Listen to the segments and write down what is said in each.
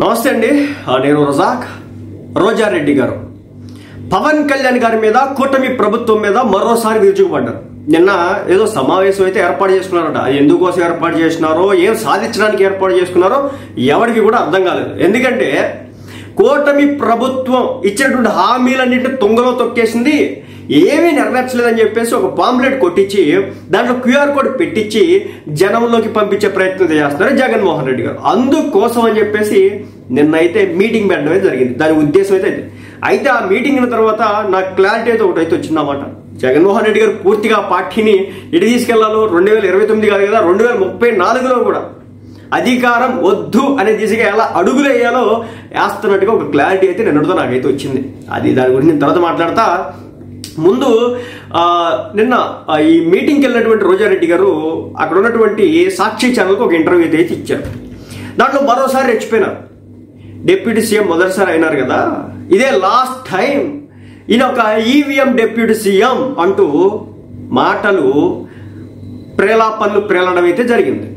నమస్తే అండి, నేను రజాక్. రోజారెడ్డి గారు పవన్ కళ్యాణ్ గారి మీద, కూటమి ప్రభుత్వం మీద మరోసారి విరుచుకుపడ్డారు. నిన్న ఏదో సమావేశం అయితే ఏర్పాటు చేసుకున్నారట. ఎందుకోసం ఏర్పాటు చేసినారో, ఏం సాధించడానికి ఏర్పాటు చేసుకున్నారో ఎవరికి కూడా అర్థం కాలేదు. ఎందుకంటే కూటమి ప్రభుత్వం ఇచ్చినటువంటి హామీలన్నింటినీ తుంగలో తొక్కేసింది. ఏమీ నెరవేర్చలేదని చెప్పేసి ఒక పాంప్లెట్ కొట్టించి దాంట్లో క్యూఆర్ కోడ్ పెట్టించి జనంలోకి పంపించే ప్రయత్నం చేస్తున్నారు జగన్మోహన్ రెడ్డి గారు. అందుకోసం అని చెప్పేసి నిన్నైతే మీటింగ్ పెట్టడమే జరిగింది. దాని ఉద్దేశం అయితే ఆ మీటింగ్ తర్వాత నాకు క్లారిటీ అయితే ఒకటైతే వచ్చిందన్నమాట. జగన్మోహన్ రెడ్డి గారు పూర్తిగా పార్టీని ఎటు తీసుకెళ్లాలో 2029 కాదు కదా, 2034లో కూడా అధికారం వద్దు అనే దిశగా ఎలా అడుగులు వేయాలో వేస్తున్నట్టుగా ఒక క్లారిటీ అయితే నిన్నటితో నాకైతే వచ్చింది. దాని గురించి నేను తర్వాత మాట్లాడతా. ముందు నిన్న ఈ మీటింగ్కి వెళ్ళినటువంటి రోజారెడ్డి గారు అక్కడ ఉన్నటువంటి సాక్షి ఛానల్కి ఒక ఇంటర్వ్యూ అయితే ఇచ్చారు. దాంట్లో మరోసారి రెచ్చిపోయినారు. డిప్యూటీ సీఎం మొదటిసారి అయినారు కదా, ఇదే లాస్ట్ టైం ఈయన ఒక ఈవీఎం డిప్యూటీ సీఎం అంటూ మాటలు ప్రేలాపనలు ప్రేలడం అయితే జరిగింది.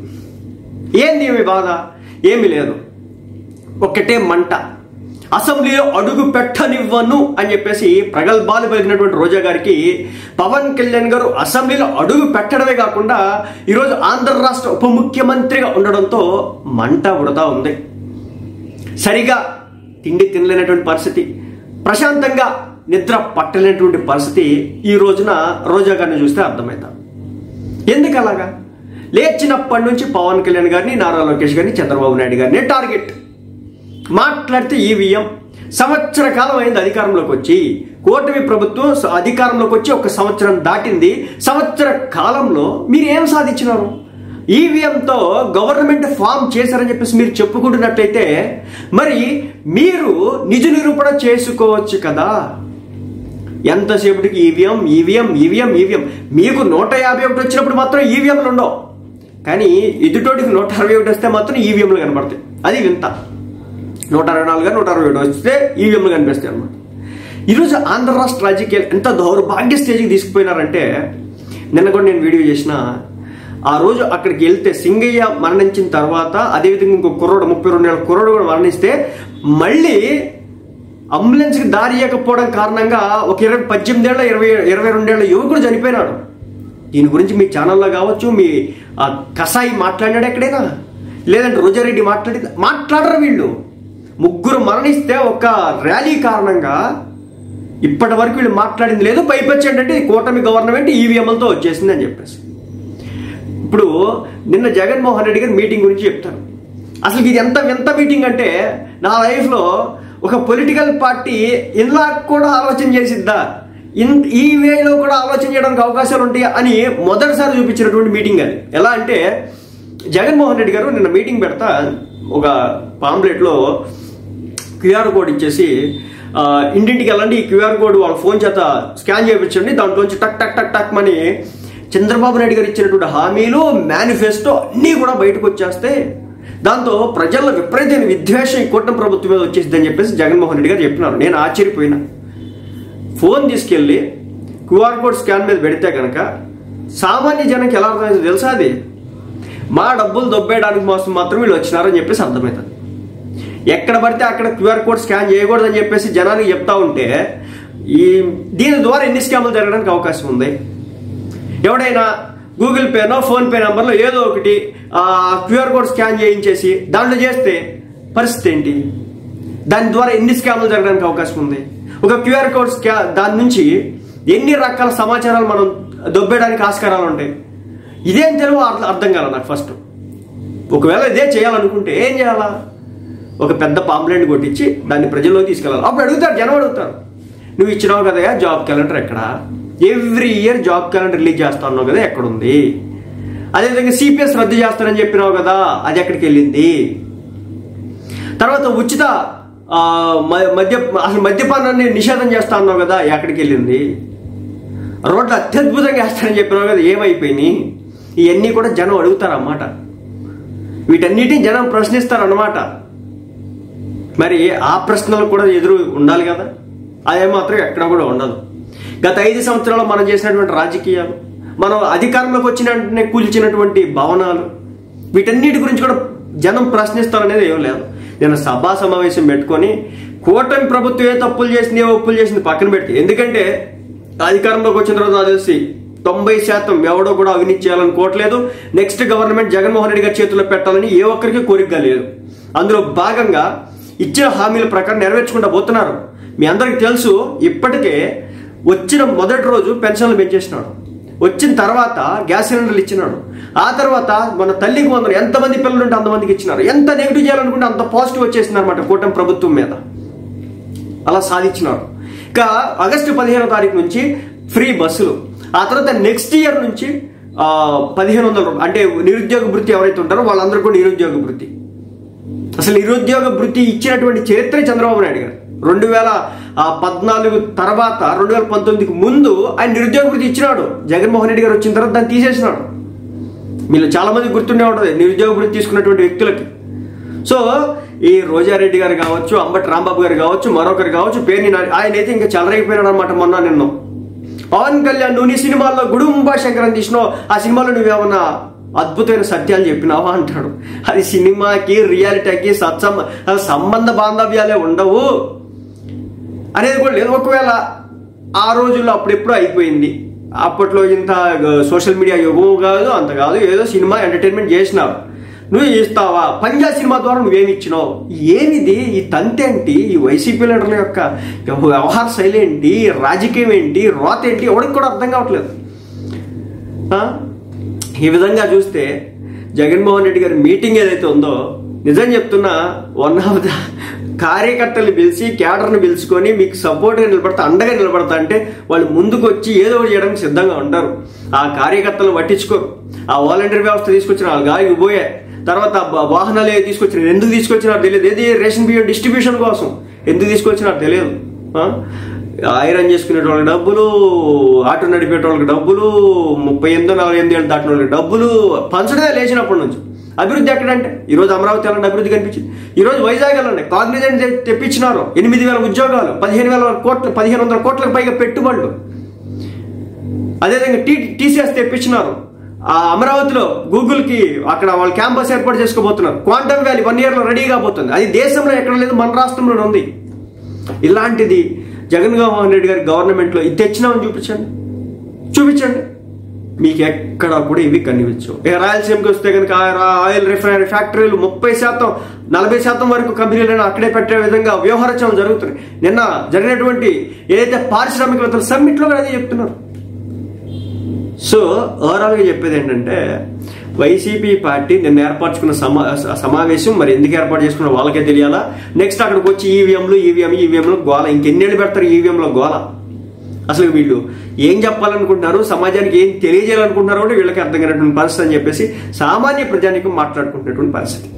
ఏంది ఏమి బాధ? ఏమి లేదు, ఒక్కటే మంట. అసెంబ్లీలో అడుగు పెట్టనివ్వను అని చెప్పేసి ప్రగల్భాలు పలికినటువంటి రోజా గారికి పవన్ కళ్యాణ్ గారు అసెంబ్లీలో అడుగు పెట్టడమే కాకుండా ఈరోజు ఆంధ్ర రాష్ట్ర ఉప ముఖ్యమంత్రిగా ఉండడంతో మంట ఉడతా ఉంది. సరిగా తిండి తినలేనటువంటి పరిస్థితి, ప్రశాంతంగా నిద్ర పట్టలేనటువంటి పరిస్థితి ఈ రోజున రోజా గారిని చూస్తే అర్థమవుతాం. ఎందుకు అలాగా? లేచినప్పటి నుంచి పవన్ కళ్యాణ్ గారిని, నారా లోకేష్ గారిని, చంద్రబాబు నాయుడు గారిని టార్గెట్. మాట్లాడితే ఈవీఎం సంవత్సర కాలం అయింది అధికారంలోకి వచ్చి. కూటమి ప్రభుత్వం అధికారంలోకి వచ్చి 1 సంవత్సరం దాటింది. సంవత్సర కాలంలో మీరు ఏం సాధించినారు? ఈవీఎంతో గవర్నమెంట్ ఫామ్ చేశారని చెప్పేసి మీరు చెప్పుకుంటున్నట్లయితే మరి మీరు నిజ నిరూపణ చేసుకోవచ్చు కదా. ఎంతసేపటికి ఈవీఎం ఈవీఎం ఈవీఎం ఈవీఎం. మీకు 151 వచ్చినప్పుడు మాత్రం ఈవీఎంలు ఉండవు, కానీ ఎదుటోటికి 161 వస్తే మాత్రం ఈవీఎంలు కనబడతాయి. అది వింత. 164 167 వస్తే ఈవీఎంలు కనిపిస్తాయి అన్నమాట. ఈరోజు ఆంధ్ర రాష్ట్ర రాజకీయాలు ఎంత దౌర్భాగ్య స్టేజ్కి తీసుకుపోయినారంటే, నిన్న కూడా నేను వీడియో చేసిన, ఆ రోజు అక్కడికి వెళ్తే సింగయ్య మరణించిన తర్వాత అదేవిధంగా ఇంకో కుర్రోడు 32 ఏళ్ళ కుర్రోడు కూడా మరణిస్తే మళ్ళీ అంబులెన్స్కి దారి ఇవ్వకపోవడం కారణంగా ఒక 18 ఏళ్ళ 22 ఏళ్ళ యువకుడు చనిపోయినాడు. దీని గురించి మీ ఛానల్లో కావచ్చు, మీ కసాయి మాట్లాడినాడు ఎక్కడైనా, లేదంటే రోజారెడ్డి మాట్లాడరు. వీళ్ళు ముగ్గురు మరణిస్తే ఒక ర్యాలీ కారణంగా ఇప్పటి వరకు వీళ్ళు మాట్లాడింది లేదు. పైపచ్చి ఏంటంటే కూటమి గవర్నమెంట్ ఈవీఎంలతో వచ్చేసింది అని చెప్పేసి. ఇప్పుడు నిన్న జగన్మోహన్ రెడ్డి గారు మీటింగ్ గురించి చెప్తారు. అసలు ఇది ఎంత వింత మీటింగ్ అంటే, నా లైఫ్లో ఒక పొలిటికల్ పార్టీ ఇలా కూడా ఆలోచన చేసిద్దా, ఈ వేలో కూడా ఆలోచన చేయడానికి అవకాశాలు ఉంటాయి అని మొదటిసారి చూపించినటువంటి మీటింగ్ అది. ఎలా అంటే, జగన్మోహన్ రెడ్డి గారు నిన్న మీటింగ్ పెడతా ఒక పాంప్లెట్లో క్యూఆర్ కోడ్ ఇచ్చేసి ఇంటింటికి వెళ్ళండి, ఈ క్యూఆర్ కోడ్ వాళ్ళ ఫోన్ చేత స్కాన్ చేయించండి, దాంట్లోంచి టక్ టక్ టక్ టక్ మని చంద్రబాబు నాయుడు గారు ఇచ్చినటువంటి హామీలు, మేనిఫెస్టో అన్నీ కూడా బయటకు వచ్చేస్తే దాంతో ప్రజల్లో విపరీతమైన విద్వేషం ఈ కూటమి ప్రభుత్వం మీద వచ్చేసింది అని చెప్పేసి జగన్మోహన్ రెడ్డి గారు చెప్పినారు. నేను ఆశ్చర్యపోయినా. ఫోన్ తీసుకెళ్ళి క్యూఆర్ కోడ్ స్కాన్ మీద పెడితే కనుక సామాన్య జనానికి ఎలా అర్థమైందో తెలుసా? అది మా డబ్బులు దొబ్బేయడానికి మోసం మాత్రం వీళ్ళు వచ్చినారని చెప్పేసి అర్థమవుతుంది. ఎక్కడ పడితే అక్కడ క్యూఆర్ కోడ్ స్కాన్ చేయకూడదని చెప్పేసి జనానికి చెప్తా ఉంటే దీని ద్వారా ఎన్ని స్కామ్లు జరగడానికి అవకాశం ఉంది? ఎవడైనా గూగుల్ పేనో ఫోన్పే నెంబర్లో ఏదో ఒకటి క్యూఆర్ కోడ్ స్కాన్ చేయించేసి దాంట్లో చేస్తే పరిస్థితి ఏంటి? దాని ద్వారా ఎన్ని స్కామ్లు జరగడానికి అవకాశం ఉంది? ఒక క్యూఆర్ కోడ్ దాని నుంచి ఎన్ని రకాల సమాచారాలు మనం దొబ్బేయడానికి ఆస్కారాలు ఉంటాయి. ఇదేం తెలుగు అర్థం కాల నాకు ఫస్ట్. ఒకవేళ ఇదే చేయాలనుకుంటే ఏం చేయాలా? ఒక పెద్ద పాంప్లెట్ కొట్టించి దాన్ని ప్రజల్లోకి తీసుకెళ్ళాలి. అప్పుడు అడుగుతారు, జనం అడుగుతారు, నువ్వు ఇచ్చినావు కదా జాబ్ క్యాలెండర్ ఎక్కడ? Every year job calendar release చేస్తా ఉన్నావు కదా, ఎక్కడుంది? అదేవిధంగా సిపిఎస్ రద్దు చేస్తానని చెప్పినావు కదా, అది ఎక్కడికి వెళ్ళింది? తర్వాత ఉచిత అసలు మద్యపానాన్ని నిషేధం చేస్తా ఉన్నావు కదా, ఎక్కడికి వెళ్ళింది? రోడ్లు అత్యద్భుతంగా వేస్తానని చెప్పినావు కదా, ఏమైపోయినాయి? ఇవన్నీ కూడా జనం అడుగుతారన్నమాట. వీటన్నిటిని జనం ప్రశ్నిస్తారన్నమాట. మరి ఆ ప్రశ్నలు కూడా ఎదురు ఉండాలి కదా, అదే మాత్రం ఎక్కడ కూడా ఉండదు. గత 5 సంవత్సరాలు మనం చేసినటువంటి రాజకీయాలు, మనం అధికారంలోకి వచ్చిన కూల్చినటువంటి భవనాలు, వీటన్నిటి గురించి కూడా జనం ప్రశ్నిస్తారనేది ఏం లేదు. నేను సభా సమావేశం పెట్టుకొని కూటమి ప్రభుత్వం ఏ తప్పులు చేసింది, ఏ ఒప్పులు చేసింది పక్కన పెట్టి, ఎందుకంటే అధికారంలోకి వచ్చిన తర్వాత నాకు తెలిసి 90% ఎవడో కూడా అవినీతి చేయాలనుకోవట్లేదు. నెక్స్ట్ గవర్నమెంట్ జగన్మోహన్ రెడ్డి గారి చేతుల్లో పెట్టాలని ఏ ఒక్కరికి కోరికగా లేదు. అందులో భాగంగా ఇచ్చిన హామీల ప్రకారం నెరవేర్చుకుంటూ పోతున్నారు. మీ అందరికి తెలుసు, ఇప్పటికే వచ్చిన మొదటి రోజు పెన్షన్లు పెంచేసినాడు, వచ్చిన తర్వాత గ్యాస్ సిలిండర్లు ఇచ్చినాడు, ఆ తర్వాత మన తల్లికి వందలు ఎంతమంది పిల్లలు ఉంటే అంతమందికి ఇచ్చినారు. ఎంత నెగిటివ్ చేయాలనుకుంటే అంత పాజిటివ్ వచ్చేసింది అనమాట కూటమి ప్రభుత్వం మీద. అలా సాధించినారు. ఇక ఆగస్టు 15వ తారీఖు నుంచి ఫ్రీ బస్సులు, ఆ తర్వాత నెక్స్ట్ ఇయర్ నుంచి 1500 రూపాయలు, అంటే నిరుద్యోగ భృతి ఎవరైతే ఉంటారో వాళ్ళందరూ కూడా నిరుద్యోగ భృతి. అసలు నిరుద్యోగ భృతి ఇచ్చినటువంటి చరిత్ర చంద్రబాబు నాయుడు గారు. 2014 తర్వాత 2019కి ముందు ఆయన నిరుద్యోగ భృతి ఇచ్చినాడు. జగన్మోహన్ రెడ్డి గారు వచ్చిన తర్వాత దాన్ని తీసేసినాడు. మీరు చాలా మంది గుర్తుండే ఉంటుంది నిరుద్యోగ భృతి తీసుకున్నటువంటి వ్యక్తులకి. సో ఈ రోజారెడ్డి గారు కావచ్చు, అంబటి రాంబాబు గారు కావచ్చు, మరొకరు కావచ్చు, పేరుని ఆయన అయితే ఇంకా చెలరైపోయినాడు అనమాట. మొన్న నిన్న పవన్ కళ్యాణ్ నువ్వు నీ సినిమాల్లో గుడుంబా శంకరని తీసినావు, ఆ సినిమాలో నువ్వేమన్నా అద్భుతమైన సత్యాలు చెప్పినావా అంటాడు. అది సినిమాకి రియాలిటీకి సంబంధ బాంధవ్యాలే ఉండవు అనేది కూడా లేదు. ఒకవేళ ఆ రోజుల్లో అప్పుడెప్పుడో అయిపోయింది, అప్పట్లో ఇంత సోషల్ మీడియా యుగం కాదు, అంత కాదు, ఏదో సినిమా ఎంటర్టైన్మెంట్ చేసినావు, నువ్వు ఇస్తావా? పంజాబ్ సినిమా ద్వారా నువ్వేమి ఇచ్చినావు? ఏమిది ఈ తంతేంటి? ఈ వైసీపీ లీడర్ల యొక్క వ్యవహార శైలి ఏంటి? రాజకీయం ఏంటి? రోత ఏంటి? ఎవరికి కూడా అర్థం కావట్లేదు. ఈ విధంగా చూస్తే జగన్మోహన్ రెడ్డి గారి మీటింగ్ ఏదైతే ఉందో, నిజం చెప్తున్నా, వన్ ఆఫ్ ద కార్యకర్తలు పిలిచి క్యాడర్ని పిలుచుకొని మీకు సపోర్ట్గా నిలబడతా, అండగా నిలబడతా అంటే వాళ్ళు ముందుకు వచ్చి ఏదో ఒకటి చేయడానికి సిద్ధంగా ఉంటారు. ఆ కార్యకర్తలు పట్టించుకోరు. ఆ వాలంటీర్ వ్యవస్థ తీసుకొచ్చిన వాళ్ళు గాలికి పోయే, తర్వాత వాహనాలు ఏవి తీసుకొచ్చినారు, ఎందుకు తీసుకొచ్చినారు తెలియదు. ఏది రేషన్ బియ్యం డిస్ట్రిబ్యూషన్ కోసం ఎందుకు తీసుకొచ్చినారు తెలియదు. ఐరన్ చేసుకునే వాళ్ళకి డబ్బులు, ఆటో నడిపే వాళ్ళకి డబ్బులు, 38-48 ఏళ్ళు దాటిన వాళ్ళకి డబ్బులు పంచడమే లేచినప్పటి నుంచి. అభివృద్ధి ఎక్కడంటే ఈరోజు అమరావతి అలాంటి అభివృద్ధి కనిపించింది. ఈరోజు వైజాగ్ అలాంటి కాగ్నిజెంట్ తెప్పించినారు, 8,000 ఉద్యోగాలు, 1,500 కోట్లకు పైగా పెట్టుబడులు. అదేవిధంగా టీసీఎస్ తెప్పించినారు. ఆ అమరావతిలో గూగుల్కి అక్కడ వాళ్ళు క్యాంపస్ ఏర్పాటు చేసుకోబోతున్నారు. క్వాంటమ్ వ్యాలీ 1 yearలో రెడీ కాబోతుంది. అది దేశంలో ఎక్కడ లేదు, మన రాష్ట్రంలోనే ఉంది. ఇలాంటిది జగన్మోహన్ రెడ్డి గారి గవర్నమెంట్లో ఇది తెచ్చినామని చూపించండి. మీకు ఎక్కడ కూడా ఇవి కనిపించవు. రాయలసీమకి వస్తే కనుక ఆయిల్ రిఫైనరీ ఫ్యాక్టరీలు 30%, 40% వరకు కంపెనీలను అక్కడే పెట్టే విధంగా వ్యవహారం జరుగుతున్నాయి. నిన్న జరిగినటువంటి ఏదైతే పారిశ్రామికవేత్తల సమ్మిట్లో కూడా అదే చెప్తున్నారు. సో ఓవరాల్గా చెప్పేది ఏంటంటే, వైసీపీ పార్టీ నిన్న ఏర్పరచుకున్న సమావేశం మరి ఎందుకు ఏర్పాటు చేసుకున్న వాళ్ళకే తెలియాలా. నెక్స్ట్ అక్కడికి వచ్చి ఈవీఎంలు గోల, ఇంకెన్నేళ్ళు పెడతారు ఈవీఎంలో గోల. అసలు వీళ్ళు ఏం చెప్పాలనుకుంటున్నారు, సమాజానికి ఏం తెలియజేయాలనుకుంటున్నారో కూడా వీళ్ళకి అర్థం కానటువంటి పరిస్థితి అని చెప్పేసి సామాన్య ప్రజానికి మాట్లాడుకుంటున్నటువంటి పరిస్థితి.